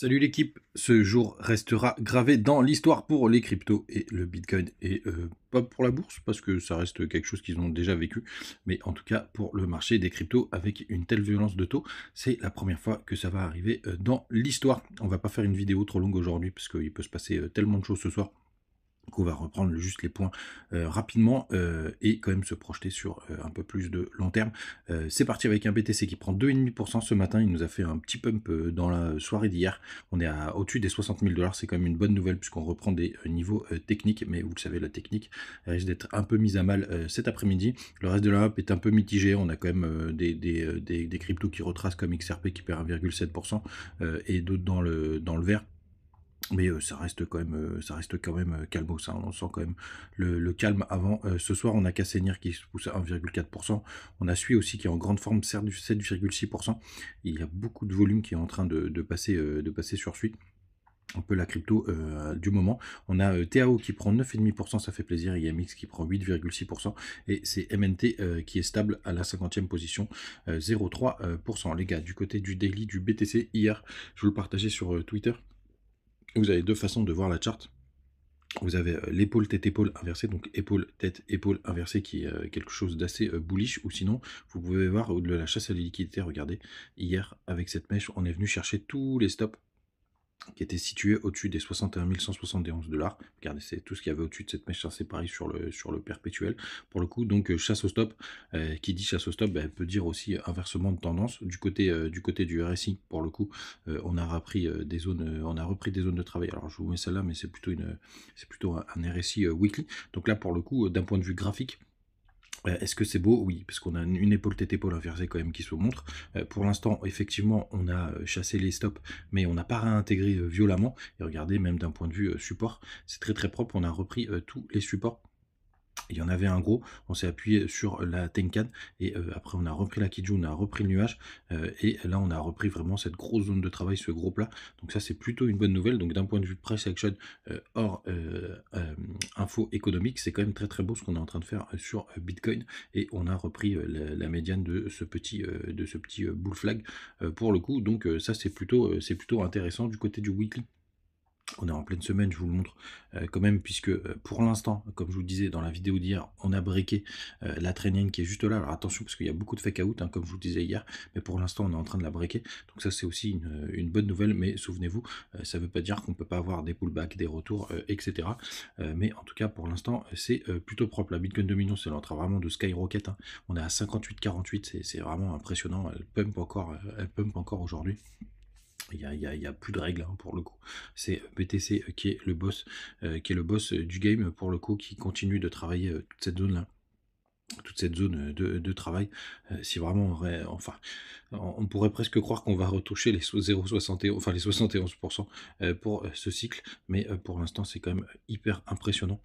Salut l'équipe, ce jour restera gravé dans l'histoire pour les cryptos et le Bitcoin et pas pour la bourse parce que ça reste quelque chose qu'ils ont déjà vécu, mais en tout cas pour le marché des cryptos avec une telle violence de taux, c'est la première fois que ça va arriver dans l'histoire. On va pas faire une vidéo trop longue aujourd'hui parce qu'il peut se passer tellement de choses ce soir qu'on va reprendre juste les points rapidement et quand même se projeter sur un peu plus de long terme. C'est parti avec un BTC qui prend 2,5% ce matin. Il nous a fait un petit pump dans la soirée d'hier. On est au-dessus des 60 000 $. C'est quand même une bonne nouvelle puisqu'on reprend des niveaux techniques. Mais vous le savez, la technique risque d'être un peu mise à mal cet après-midi. Le reste de la map est un peu mitigé. On a quand même des cryptos qui retracent comme XRP qui perd 1,7% et d'autres dans le vert. Mais ça reste quand même calmos, hein. On sent quand même le calme avant. Ce soir, on a Cassanier qui se pousse à 1,4%. On a Sui aussi qui est en grande forme, certes du 7,6%. Il y a beaucoup de volume qui est en train de passer sur Sui. Un peu la crypto du moment. On a TAO qui prend 9,5%, ça fait plaisir, et IMX qui prend 8,6%, et c'est MNT qui est stable à la 50e position, 0,3%. Les gars, du côté du daily du BTC, hier, je vous le partageais sur Twitter. Vous avez deux façons de voir la charte. Vous avez l'épaule tête épaule inversée, donc épaule tête épaule inversée qui est quelque chose d'assez bullish, ou sinon vous pouvez voir de la chasse à la liquidité. Regardez, hier avec cette mèche on est venu chercher tous les stops qui était situé au-dessus des 61 171 $. Regardez, c'est tout ce qu'il y avait au-dessus de cette mèche, c'est pareil sur le perpétuel. Pour le coup, donc chasse au stop, qui dit chasse au stop, peut dire aussi inversement de tendance. Du côté du RSI, pour le coup, on a repris des zones de travail. Alors je vous mets celle-là, mais c'est plutôt un RSI weekly. Donc là, pour le coup, d'un point de vue graphique, est-ce que c'est beau? Oui, parce qu'on a une épaule tête épaule inversée quand même qui se montre. Pour l'instant, effectivement, on a chassé les stops, mais on n'a pas réintégré violemment. Et regardez, même d'un point de vue support, c'est très très propre. On a repris tous les supports. Il y en avait un gros, on s'est appuyé sur la Tenkan et après on a repris la Kiju, on a repris le nuage et là on a repris vraiment cette grosse zone de travail, ce gros plat. Donc ça c'est plutôt une bonne nouvelle. Donc d'un point de vue price action hors info économique, c'est quand même très très beau ce qu'on est en train de faire sur Bitcoin, et on a repris la médiane de ce petit bull flag pour le coup. Donc ça c'est plutôt intéressant. Du côté du weekly, on est en pleine semaine, je vous le montre quand même, puisque pour l'instant, comme je vous le disais dans la vidéo d'hier, on a breaké la trend qui est juste là. Alors attention, parce qu'il y a beaucoup de fake out, hein, comme je vous le disais hier, mais pour l'instant, on est en train de la breaker. Donc ça, c'est aussi une bonne nouvelle, mais souvenez-vous, ça ne veut pas dire qu'on ne peut pas avoir des pullbacks, des retours, etc. Mais en tout cas, pour l'instant, c'est plutôt propre. La Bitcoin Dominion, c'est en train vraiment de skyrocket, hein. On est à 58,48, c'est vraiment impressionnant. Elle pump encore aujourd'hui. Il y a plus de règles, hein, pour le coup. C'est BTC qui est le boss du game pour le coup, qui continue de travailler toute cette zone là, toute cette zone de travail. Si vraiment on pourrait presque croire qu'on va retoucher les 0,71, enfin les 71% pour ce cycle, mais pour l'instant c'est quand même hyper impressionnant.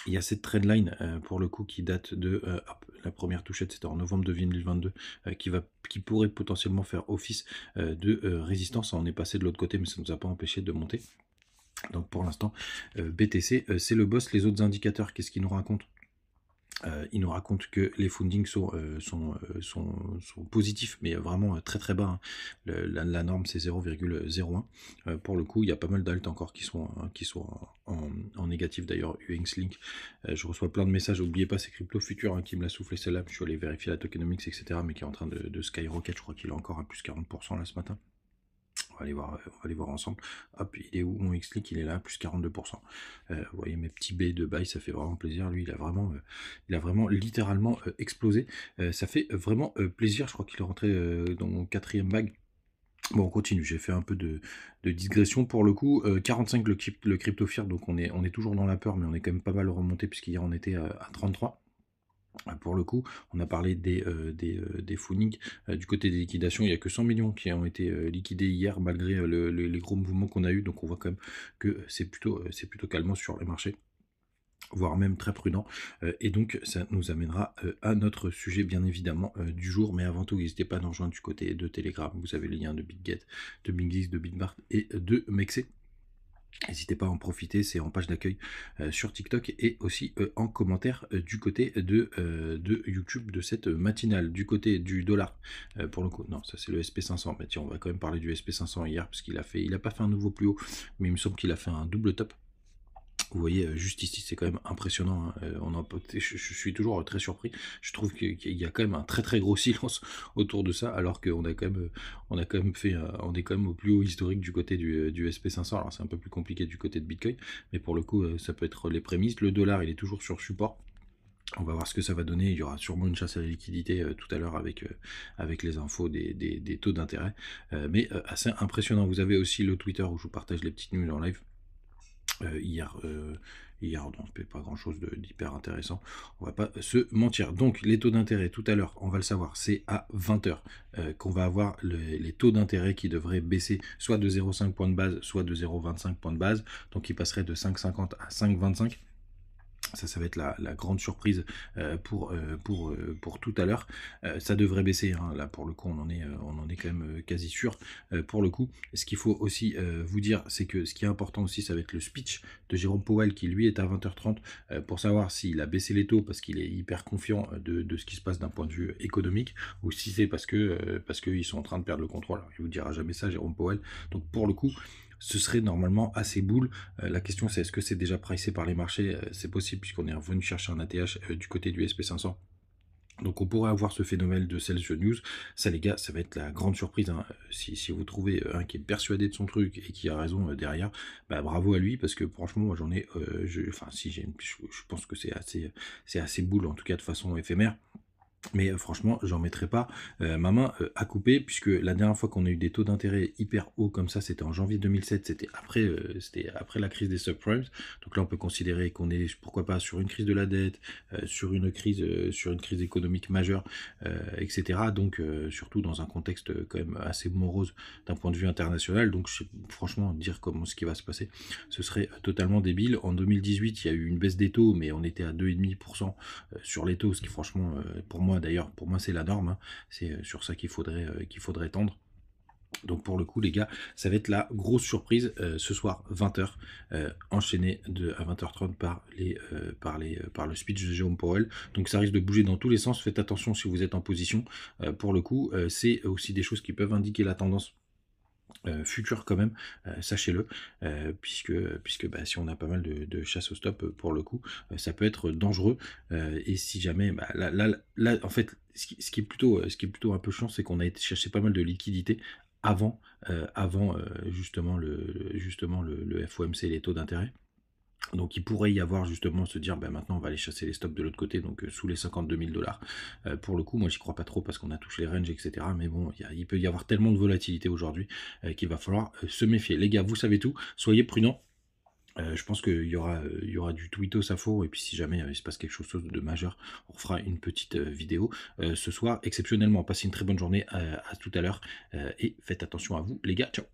Il y a cette trendline pour le coup qui date de la première touchette, c'était en novembre 2022, qui pourrait potentiellement faire office de résistance. On est passé de l'autre côté, mais ça ne nous a pas empêché de monter. Donc pour l'instant, BTC, c'est le boss. Les autres indicateurs, qu'est-ce qu'ils nous racontent? Il nous raconte que les fundings sont positifs, mais vraiment très très bas, hein. La norme c'est 0,01. Pour le coup, il y a pas mal d'alts encore qui sont en négatif. D'ailleurs, UX Link, je reçois plein de messages. N'oubliez pas, c'est Crypto Future, hein, qui me l'a soufflé celle-là. Je suis allé vérifier la tokenomics, etc., mais qui est en train de skyrocket. Je crois qu'il est encore à plus 40% là ce matin. On va aller voir ensemble. Hop, il est où mon X-Link? Il est là, plus 42%. Vous voyez mes petits baies de buy, ça fait vraiment plaisir. Lui, il a vraiment littéralement explosé. Ça fait vraiment plaisir. Je crois qu'il est rentré dans mon 4e bag. Bon, on continue. J'ai fait un peu de digression pour le coup. 45 le crypto fiat, donc on est toujours dans la peur, mais on est quand même pas mal remonté puisqu'hier on était à 33. Pour le coup, on a parlé des fundings. Du côté des liquidations, il n'y a que 100 millions qui ont été liquidés hier, malgré les gros mouvements qu'on a eu. Donc on voit quand même que c'est plutôt calmant sur les marchés, voire même très prudent. Et donc ça nous amènera à notre sujet bien évidemment du jour. Mais avant tout, n'hésitez pas à nous rejoindre du côté de Telegram. Vous avez les liens de BitGet, de BitGeeks, de Bitmart et de Mexer. N'hésitez pas à en profiter, c'est en page d'accueil sur TikTok et aussi en commentaire du côté de YouTube de cette matinale. Du côté du dollar, pour le coup, non, ça c'est le SP500. Mais tiens, on va quand même parler du SP500 hier, parce il a pas fait un nouveau plus haut, mais il me semble qu'il a fait un double top. Vous voyez, juste ici, c'est quand même impressionnant, hein. Je suis toujours très surpris. Je trouve qu'il y a quand même un très très gros silence autour de ça, alors qu'on a quand même, on a quand même fait, on est quand même au plus haut historique du côté du SP500. Alors c'est un peu plus compliqué du côté de Bitcoin, mais pour le coup, ça peut être les prémices. Le dollar, il est toujours sur support. On va voir ce que ça va donner. Il y aura sûrement une chasse à la liquidité tout à l'heure avec les infos des taux d'intérêt. Mais assez impressionnant. Vous avez aussi le Twitter où je vous partage les petites news en live. Hier, non, c'était pas grand chose d'hyper intéressant, on va pas se mentir. Donc les taux d'intérêt, tout à l'heure, on va le savoir, c'est à 20h qu'on va avoir les taux d'intérêt qui devraient baisser soit de 0,5 points de base, soit de 0,25 points de base, donc ils passeraient de 5,50 à 5,25. Ça va être la grande surprise pour tout à l'heure. Ça devrait baisser, hein. Là pour le coup on en est quand même quasi sûr pour le coup. Ce qu'il faut aussi vous dire, c'est que ce qui est important aussi, ça va être le speech de Jérôme Powell qui lui est à 20h30 pour savoir s'il a baissé les taux parce qu'il est hyper confiant de ce qui se passe d'un point de vue économique, ou si c'est parce qu'ils sont en train de perdre le contrôle. Alors, il vous dira jamais ça, Jérôme Powell. Donc pour le coup, ce serait normalement assez bull. La question c'est, est-ce que c'est déjà pricé par les marchés? C'est possible, puisqu'on est revenu chercher un ATH du côté du SP500. Donc on pourrait avoir ce phénomène de sell the news. Ça les gars, ça va être la grande surprise, hein. Si vous trouvez un qui est persuadé de son truc et qui a raison derrière, bah bravo à lui, parce que franchement moi j'en ai, enfin si je pense que c'est assez bull, en tout cas de façon éphémère. Mais franchement, j'en mettrai pas ma main à couper, puisque la dernière fois qu'on a eu des taux d'intérêt hyper hauts comme ça, c'était en janvier 2007, c'était après la crise des subprimes. Donc là, on peut considérer qu'on est, pourquoi pas, sur une crise de la dette, sur une crise économique majeure, etc. Donc surtout dans un contexte quand même assez morose d'un point de vue international. Donc franchement, dire comment ce qui va se passer, ce serait totalement débile. En 2018, il y a eu une baisse des taux, mais on était à 2,5% sur les taux, ce qui franchement, pour moi d'ailleurs, pour moi c'est la norme, hein. C'est sur ça qu'il faudrait tendre. Donc pour le coup les gars, ça va être la grosse surprise ce soir 20h, enchaîné à 20h30 par le speech de Jérôme Powell. Donc ça risque de bouger dans tous les sens, faites attention si vous êtes en position. Pour le coup, c'est aussi des choses qui peuvent indiquer la tendance futur quand même, sachez-le, puisque bah, si on a pas mal de chasse au stop pour le coup, ça peut être dangereux. Et si jamais, bah, là, en fait, ce qui est plutôt un peu chiant, c'est qu'on a été chercher pas mal de liquidités avant justement le FOMC et les taux d'intérêt. Donc il pourrait y avoir justement se dire bah maintenant on va aller chasser les stops de l'autre côté, donc sous les 52 000 dollars. Pour le coup moi j'y crois pas trop parce qu'on a touché les ranges, etc. Mais bon il peut y avoir tellement de volatilité aujourd'hui qu'il va falloir se méfier. Les gars, vous savez tout, soyez prudents. Je pense qu'il y aura du tweetos à faux, et puis si jamais il se passe quelque chose de majeur, on fera une petite vidéo ce soir exceptionnellement. Passez une très bonne journée, à tout à l'heure, et faites attention à vous les gars, ciao.